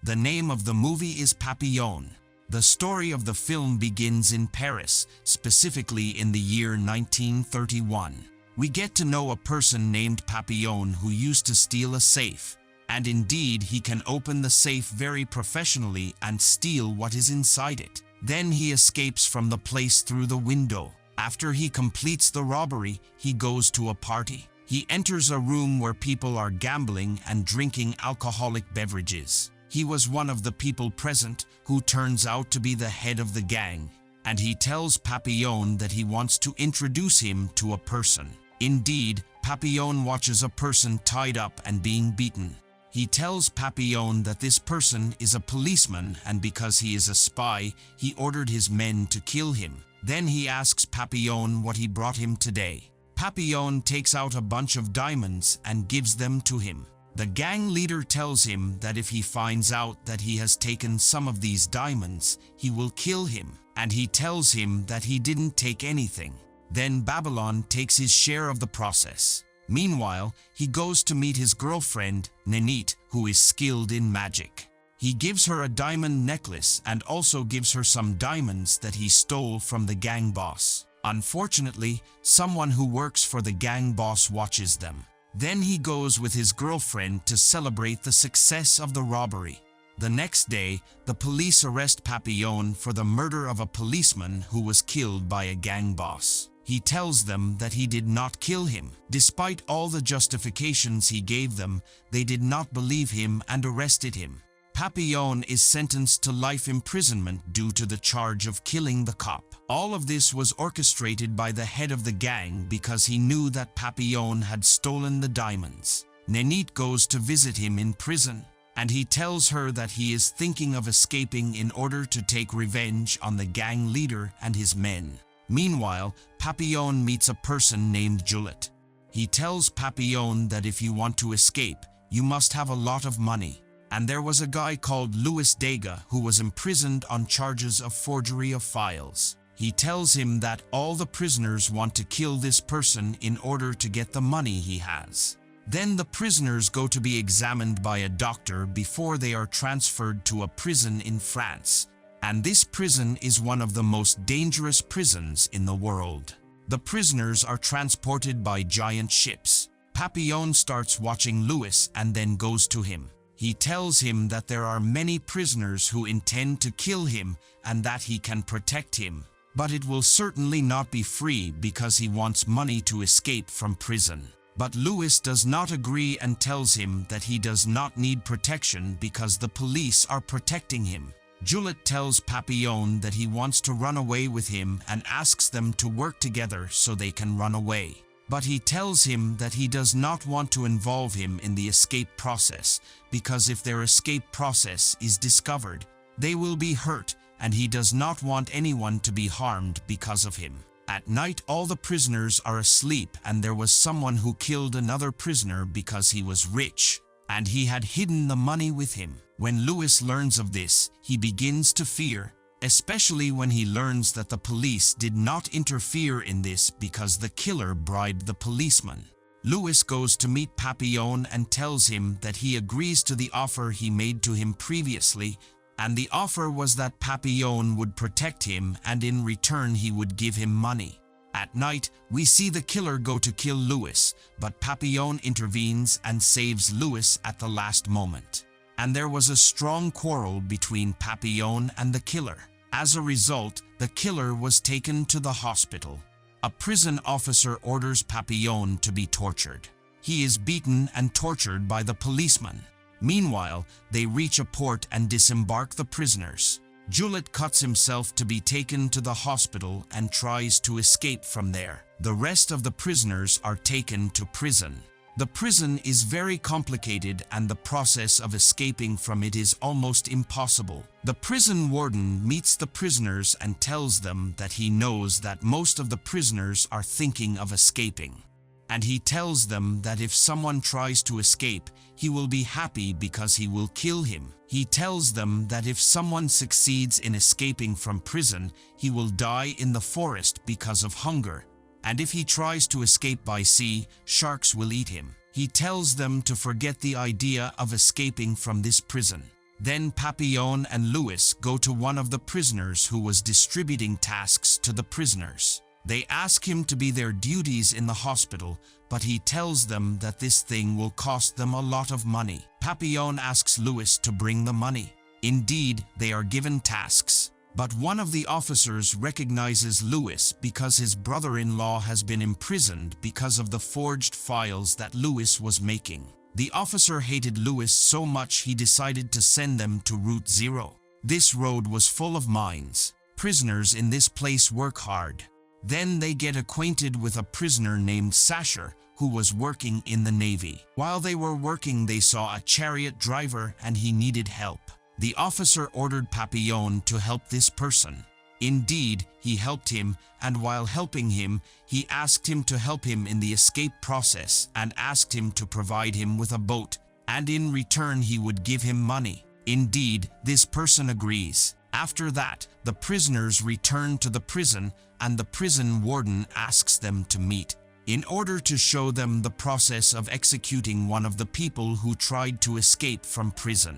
The name of the movie is Papillon. The story of the film begins in Paris, specifically in the year 1931. We get to know a person named Papillon who used to steal a safe. And indeed, he can open the safe very professionally and steal what is inside it. Then he escapes from the place through the window. After he completes the robbery, he goes to a party. He enters a room where people are gambling and drinking alcoholic beverages. He was one of the people present, who turns out to be the head of the gang. And he tells Papillon that he wants to introduce him to a person. Indeed, Papillon watches a person tied up and being beaten. He tells Papillon that this person is a policeman, and because he is a spy, he ordered his men to kill him. Then he asks Papillon what he brought him today. Papillon takes out a bunch of diamonds and gives them to him. The gang leader tells him that if he finds out that he has taken some of these diamonds, he will kill him, and he tells him that he didn't take anything. Then Babylon takes his share of the process. Meanwhile, he goes to meet his girlfriend, Nanette, who is skilled in magic. He gives her a diamond necklace and also gives her some diamonds that he stole from the gang boss. Unfortunately, someone who works for the gang boss watches them. Then he goes with his girlfriend to celebrate the success of the robbery. The next day, the police arrest Papillon for the murder of a policeman who was killed by a gang boss. He tells them that he did not kill him. Despite all the justifications he gave them, they did not believe him and arrested him. Papillon is sentenced to life imprisonment due to the charge of killing the cop. All of this was orchestrated by the head of the gang because he knew that Papillon had stolen the diamonds. Nanette goes to visit him in prison, and he tells her that he is thinking of escaping in order to take revenge on the gang leader and his men. Meanwhile, Papillon meets a person named Juliet. He tells Papillon that if you want to escape, you must have a lot of money. And there was a guy called Louis Degas who was imprisoned on charges of forgery of files. He tells him that all the prisoners want to kill this person in order to get the money he has. Then the prisoners go to be examined by a doctor before they are transferred to a prison in France. And this prison is one of the most dangerous prisons in the world. The prisoners are transported by giant ships. Papillon starts watching Louis and then goes to him. He tells him that there are many prisoners who intend to kill him and that he can protect him. But it will certainly not be free because he wants money to escape from prison. But Louis does not agree and tells him that he does not need protection because the police are protecting him. Juliet tells Papillon that he wants to run away with him and asks them to work together so they can run away. But he tells him that he does not want to involve him in the escape process because if their escape process is discovered, they will be hurt, and he does not want anyone to be harmed because of him. At night, all the prisoners are asleep, and there was someone who killed another prisoner because he was rich, and he had hidden the money with him. When Louis learns of this, he begins to fear, especially when he learns that the police did not interfere in this because the killer bribed the policeman. Louis goes to meet Papillon and tells him that he agrees to the offer he made to him previously, and the offer was that Papillon would protect him and in return he would give him money. At night, we see the killer go to kill Louis, but Papillon intervenes and saves Louis at the last moment. And there was a strong quarrel between Papillon and the killer. As a result, the killer was taken to the hospital. A prison officer orders Papillon to be tortured. He is beaten and tortured by the policeman. Meanwhile, they reach a port and disembark the prisoners. Juliet cuts himself to be taken to the hospital and tries to escape from there. The rest of the prisoners are taken to prison. The prison is very complicated and the process of escaping from it is almost impossible. The prison warden meets the prisoners and tells them that he knows that most of the prisoners are thinking of escaping. And he tells them that if someone tries to escape, he will be happy because he will kill him. He tells them that if someone succeeds in escaping from prison, he will die in the forest because of hunger. And if he tries to escape by sea, sharks will eat him. He tells them to forget the idea of escaping from this prison. Then Papillon and Louis go to one of the prisoners who was distributing tasks to the prisoners. They ask him to be their duties in the hospital, but he tells them that this thing will cost them a lot of money. Papillon asks Louis to bring the money. Indeed, they are given tasks. But one of the officers recognizes Louis because his brother-in-law has been imprisoned because of the forged files that Louis was making. The officer hated Louis so much he decided to send them to Route 0. This road was full of mines. Prisoners in this place work hard. Then they get acquainted with a prisoner named Sasher who was working in the Navy. While they were working, they saw a chariot driver and he needed help. The officer ordered Papillon to help this person. Indeed, he helped him, and while helping him, he asked him to help him in the escape process and asked him to provide him with a boat, and in return he would give him money. Indeed, this person agrees. After that, the prisoners return to the prison and the prison warden asks them to meet in order to show them the process of executing one of the people who tried to escape from prison.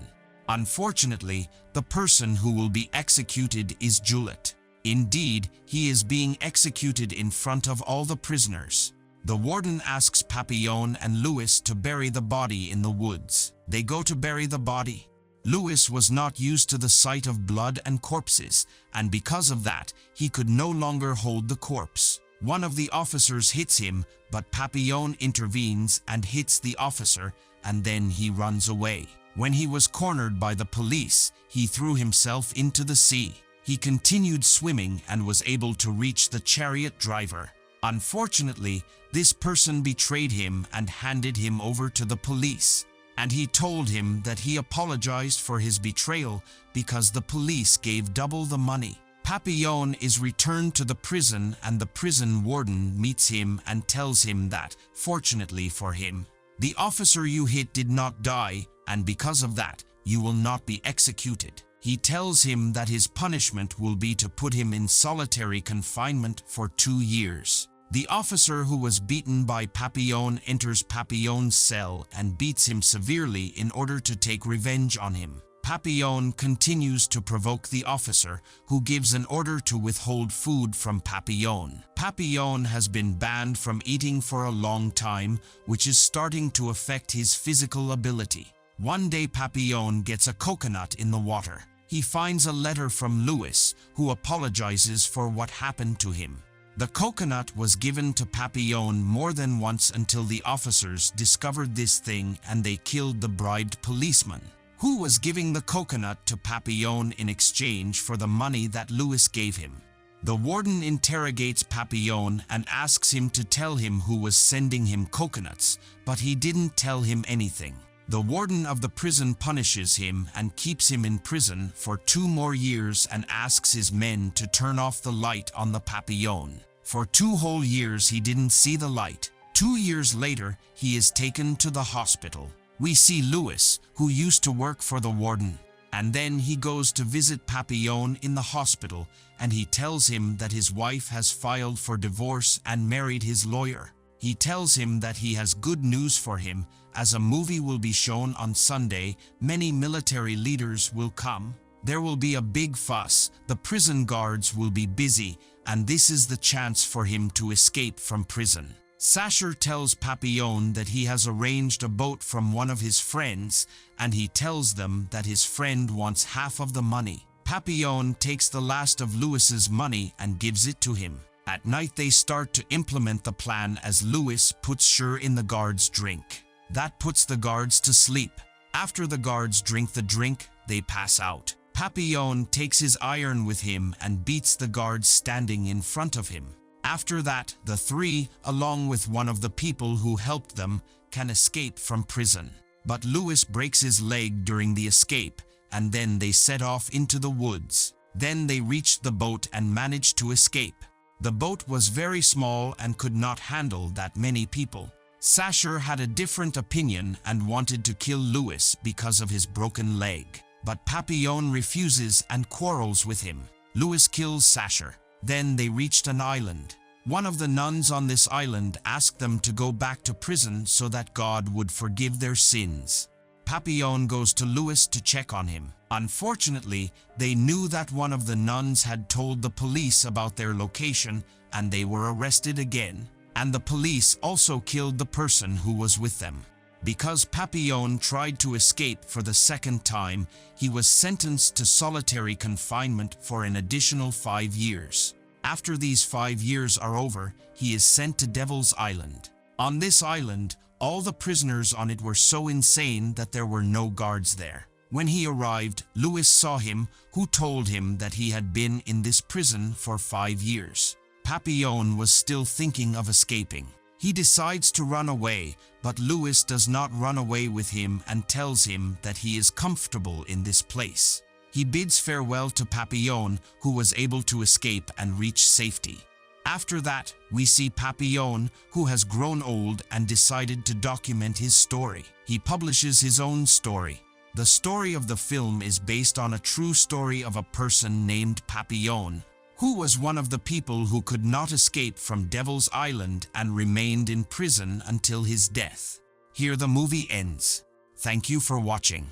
Unfortunately, the person who will be executed is Juliet. Indeed, he is being executed in front of all the prisoners. The warden asks Papillon and Louis to bury the body in the woods. They go to bury the body. Louis was not used to the sight of blood and corpses, and because of that, he could no longer hold the corpse. One of the officers hits him, but Papillon intervenes and hits the officer, and then he runs away. When he was cornered by the police, he threw himself into the sea. He continued swimming and was able to reach the chariot driver. Unfortunately, this person betrayed him and handed him over to the police. And he told him that he apologized for his betrayal because the police gave double the money. Papillon is returned to the prison and the prison warden meets him and tells him that, fortunately for him, the officer you hit did not die, and because of that, you will not be executed. He tells him that his punishment will be to put him in solitary confinement for 2 years. The officer who was beaten by Papillon enters Papillon's cell and beats him severely in order to take revenge on him. Papillon continues to provoke the officer, who gives an order to withhold food from Papillon. Papillon has been banned from eating for a long time, which is starting to affect his physical ability. One day Papillon gets a coconut in the water. He finds a letter from Louis, who apologizes for what happened to him. The coconut was given to Papillon more than once until the officers discovered this thing and they killed the bribed policeman, who was giving the coconut to Papillon in exchange for the money that Louis gave him. The warden interrogates Papillon and asks him to tell him who was sending him coconuts, but he didn't tell him anything. The warden of the prison punishes him and keeps him in prison for 2 more years and asks his men to turn off the light on the Papillon. For 2 whole years he didn't see the light. 2 years later, he is taken to the hospital. We see Louis, who used to work for the warden. And then he goes to visit Papillon in the hospital and he tells him that his wife has filed for divorce and married his lawyer. He tells him that he has good news for him, as a movie will be shown on Sunday, many military leaders will come. There will be a big fuss, the prison guards will be busy, and this is the chance for him to escape from prison. Sasher tells Papillon that he has arranged a boat from one of his friends, and he tells them that his friend wants half of the money. Papillon takes the last of Louis's money and gives it to him. At night they start to implement the plan as Louis puts sugar in the guards' drink. That puts the guards to sleep. After the guards drink the drink, they pass out. Papillon takes his iron with him and beats the guards standing in front of him. After that, the 3, along with one of the people who helped them, can escape from prison. But Louis breaks his leg during the escape, and then they set off into the woods. Then they reached the boat and managed to escape. The boat was very small and could not handle that many people. Sasher had a different opinion and wanted to kill Louis because of his broken leg. But Papillon refuses and quarrels with him. Louis kills Sasher. Then they reached an island. One of the nuns on this island asked them to go back to prison so that God would forgive their sins. Papillon goes to Louis to check on him. Unfortunately, they knew that one of the nuns had told the police about their location and they were arrested again. And the police also killed the person who was with them. Because Papillon tried to escape for the second time, he was sentenced to solitary confinement for an additional 5 years. After these 5 years are over, he is sent to Devil's Island. On this island, all the prisoners on it were so insane that there were no guards there. When he arrived, Louis saw him, who told him that he had been in this prison for 5 years. Papillon was still thinking of escaping. He decides to run away, but Louis does not run away with him and tells him that he is comfortable in this place. He bids farewell to Papillon, who was able to escape and reach safety. After that, we see Papillon, who has grown old and decided to document his story. He publishes his own story. The story of the film is based on a true story of a person named Papillon, who was one of the people who could not escape from Devil's Island and remained in prison until his death. Here the movie ends. Thank you for watching.